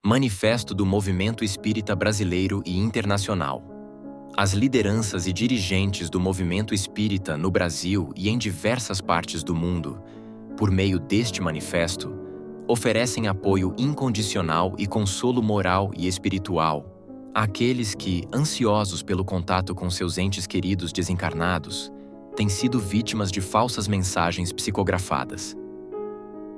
Manifesto do Movimento Espírita Brasileiro e Internacional. As lideranças e dirigentes do movimento espírita no Brasil e em diversas partes do mundo, por meio deste manifesto, oferecem apoio incondicional e consolo moral e espiritual àqueles que, ansiosos pelo contato com seus entes queridos desencarnados, têm sido vítimas de falsas mensagens psicografadas.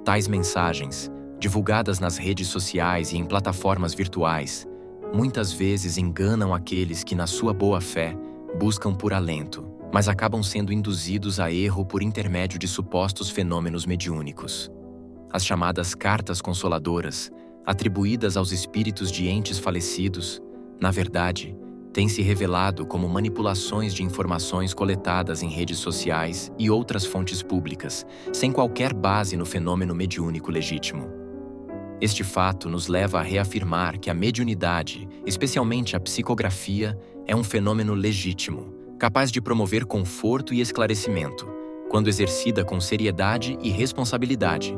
Tais mensagens, divulgadas nas redes sociais e em plataformas virtuais, muitas vezes enganam aqueles que, na sua boa-fé, buscam por alento, mas acabam sendo induzidos a erro por intermédio de supostos fenômenos mediúnicos. As chamadas cartas consoladoras, atribuídas aos espíritos de entes falecidos, na verdade, têm se revelado como manipulações de informações coletadas em redes sociais e outras fontes públicas, sem qualquer base no fenômeno mediúnico legítimo. Este fato nos leva a reafirmar que a mediunidade, especialmente a psicografia, é um fenômeno legítimo, capaz de promover conforto e esclarecimento, quando exercida com seriedade e responsabilidade.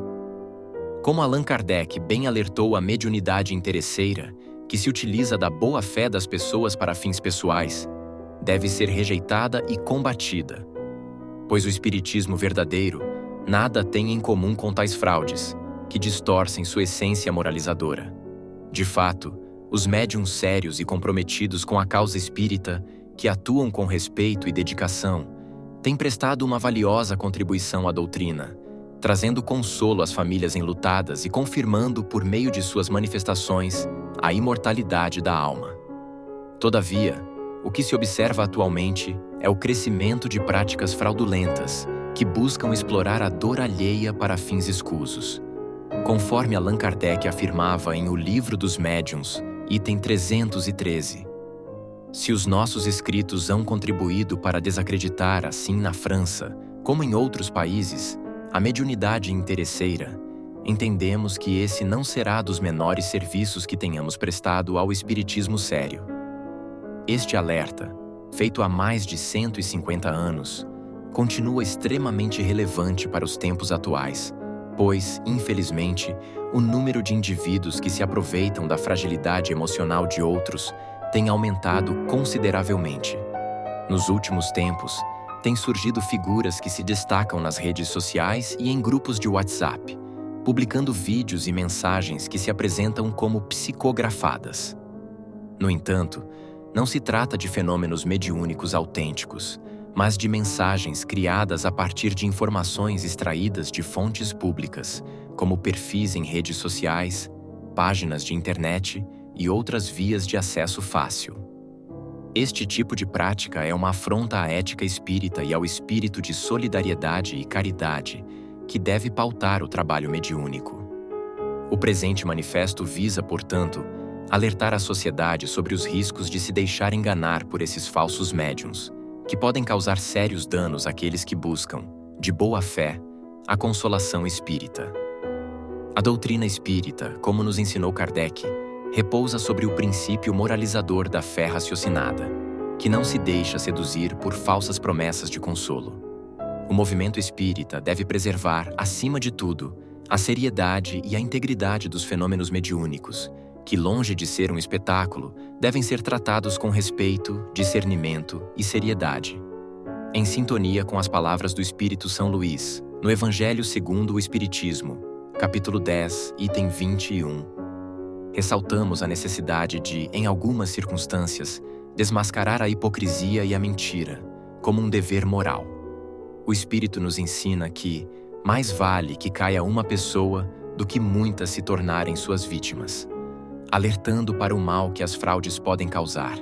Como Allan Kardec bem alertou, a mediunidade interesseira, que se utiliza da boa-fé das pessoas para fins pessoais, deve ser rejeitada e combatida, pois o espiritismo verdadeiro nada tem em comum com tais fraudes, que distorcem sua essência moralizadora. De fato, os médiuns sérios e comprometidos com a causa espírita, que atuam com respeito e dedicação, têm prestado uma valiosa contribuição à doutrina, trazendo consolo às famílias enlutadas e confirmando, por meio de suas manifestações, a imortalidade da alma. Todavia, o que se observa atualmente é o crescimento de práticas fraudulentas que buscam explorar a dor alheia para fins escusos. Conforme Allan Kardec afirmava em O Livro dos Médiuns, item 313, se os nossos escritos hão contribuído para desacreditar, assim na França, como em outros países, a mediunidade interesseira, entendemos que esse não será dos menores serviços que tenhamos prestado ao espiritismo sério. Este alerta, feito há mais de 150 anos, continua extremamente relevante para os tempos atuais, pois, infelizmente, o número de indivíduos que se aproveitam da fragilidade emocional de outros tem aumentado consideravelmente. Nos últimos tempos, têm surgido figuras que se destacam nas redes sociais e em grupos de WhatsApp, publicando vídeos e mensagens que se apresentam como psicografadas. No entanto, não se trata de fenômenos mediúnicos autênticos, mas de mensagens criadas a partir de informações extraídas de fontes públicas, como perfis em redes sociais, páginas de internet e outras vias de acesso fácil. Este tipo de prática é uma afronta à ética espírita e ao espírito de solidariedade e caridade que deve pautar o trabalho mediúnico. O presente manifesto visa, portanto, alertar a sociedade sobre os riscos de se deixar enganar por esses falsos médiuns, que podem causar sérios danos àqueles que buscam, de boa fé, a consolação espírita. A doutrina espírita, como nos ensinou Kardec, repousa sobre o princípio moralizador da fé raciocinada, que não se deixa seduzir por falsas promessas de consolo. O movimento espírita deve preservar, acima de tudo, a seriedade e a integridade dos fenômenos mediúnicos, que, longe de ser um espetáculo, devem ser tratados com respeito, discernimento e seriedade. Em sintonia com as palavras do Espírito São Luís, no Evangelho segundo o Espiritismo, capítulo 10, item 21, ressaltamos a necessidade de, em algumas circunstâncias, desmascarar a hipocrisia e a mentira, como um dever moral. O Espírito nos ensina que mais vale que caia uma pessoa do que muitas se tornarem suas vítimas, alertando para o mal que as fraudes podem causar,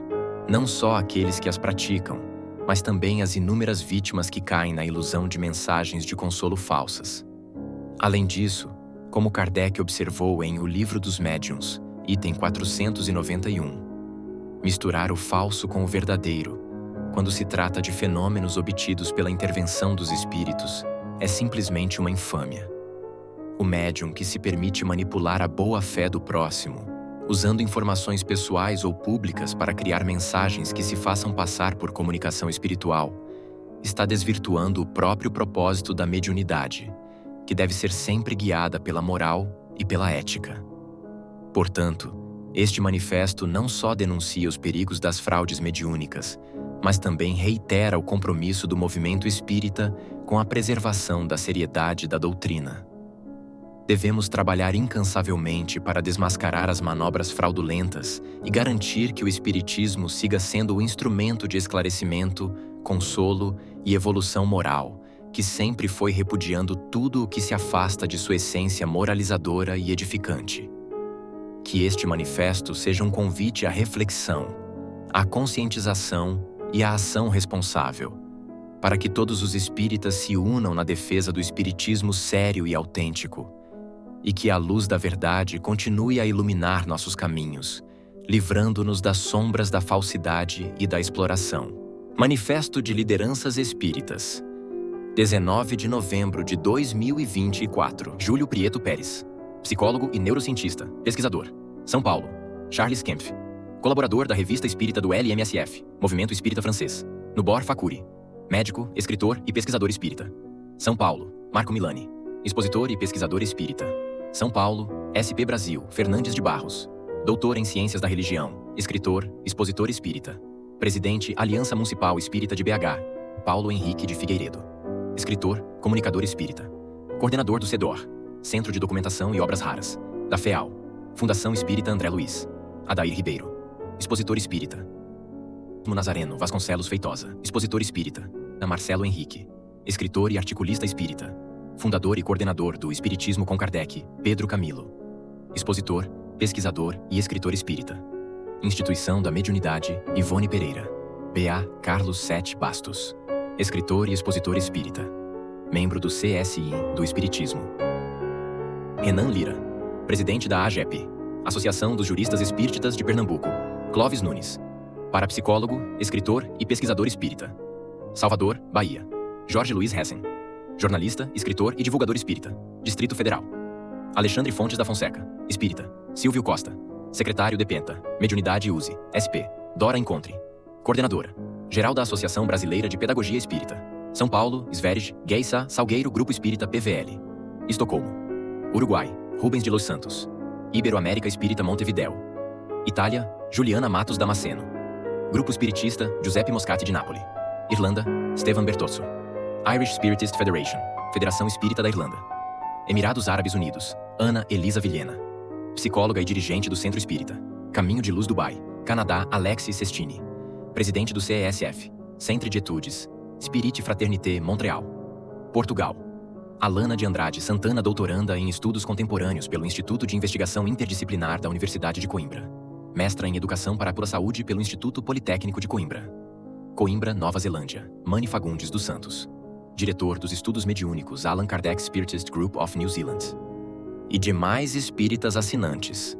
não só àqueles que as praticam, mas também às inúmeras vítimas que caem na ilusão de mensagens de consolo falsas. Além disso, como Kardec observou em O Livro dos Médiuns, item 491, misturar o falso com o verdadeiro, quando se trata de fenômenos obtidos pela intervenção dos espíritos, é simplesmente uma infâmia. O médium que se permite manipular a boa-fé do próximo, usando informações pessoais ou públicas para criar mensagens que se façam passar por comunicação espiritual, está desvirtuando o próprio propósito da mediunidade, que deve ser sempre guiada pela moral e pela ética. Portanto, este manifesto não só denuncia os perigos das fraudes mediúnicas, mas também reitera o compromisso do movimento espírita com a preservação da seriedade da doutrina. Devemos trabalhar incansavelmente para desmascarar as manobras fraudulentas e garantir que o espiritismo siga sendo o instrumento de esclarecimento, consolo e evolução moral, que sempre foi repudiando tudo o que se afasta de sua essência moralizadora e edificante. Que este manifesto seja um convite à reflexão, à conscientização e à ação responsável, para que todos os espíritas se unam na defesa do espiritismo sério e autêntico, e que a luz da verdade continue a iluminar nossos caminhos, livrando-nos das sombras da falsidade e da exploração. Manifesto de Lideranças Espíritas, 19 de novembro de 2024. Júlio Prieto Pérez, psicólogo e neurocientista, pesquisador, São Paulo. Charles Kempf, colaborador da Revista Espírita do LMSF, Movimento Espírita Francês. Nubor Fakuri, médico, escritor e pesquisador espírita, São Paulo. Marco Milani, expositor e pesquisador espírita, São Paulo. SP Brasil, Fernandes de Barros, doutor em Ciências da Religião, escritor, expositor espírita, presidente Aliança Municipal Espírita de BH, Paulo Henrique de Figueiredo, escritor, comunicador espírita, coordenador do CEDOR, Centro de Documentação e Obras Raras, da FEAL, Fundação Espírita André Luiz, Adair Ribeiro, expositor espírita, Nazareno Vasconcelos Feitosa, expositor espírita, Marcelo Henrique, escritor e articulista espírita, fundador e coordenador do Espiritismo com Kardec, Pedro Camilo, expositor, pesquisador e escritor espírita, Instituição da Mediunidade, Ivone Pereira, B.A. Carlos Sete Bastos, escritor e expositor espírita, membro do CSI do Espiritismo, Renan Lira, presidente da AGEP, Associação dos Juristas Espíritas de Pernambuco, Clóvis Nunes, parapsicólogo, escritor e pesquisador espírita, Salvador, Bahia, Jorge Luiz Hessen, jornalista, escritor e divulgador espírita, Distrito Federal, Alexandre Fontes da Fonseca, espírita, Silvio Costa, secretário de Penta, Mediunidade USE, SP, Dora Encontre, coordenadora, geral da Associação Brasileira de Pedagogia Espírita, São Paulo, Sverige, Geisa, Salgueiro Grupo Espírita PVL, Estocolmo, Uruguai, Rubens de Los Santos, Iberoamérica Espírita Montevidéu, Itália, Juliana Matos Damasceno, Grupo Espiritista Giuseppe Moscati de Nápoles, Irlanda, Stefan Bertozzo, Irish Spiritist Federation, Federação Espírita da Irlanda, Emirados Árabes Unidos, Ana Elisa Vilhena, psicóloga e dirigente do Centro Espírita, Caminho de Luz Dubai, Canadá, Alexis Sestini, presidente do CESF, Centre de Etudes, Spirit Fraternité Montreal, Portugal, Alana de Andrade Santana, doutoranda em Estudos Contemporâneos pelo Instituto de Investigação Interdisciplinar da Universidade de Coimbra, mestra em Educação para a Pura Saúde pelo Instituto Politécnico de Coimbra, Coimbra, Nova Zelândia, Mani Fagundes dos Santos, diretor dos Estudos Mediúnicos Allan Kardec Spiritist Group of New Zealand, e demais espíritas assinantes.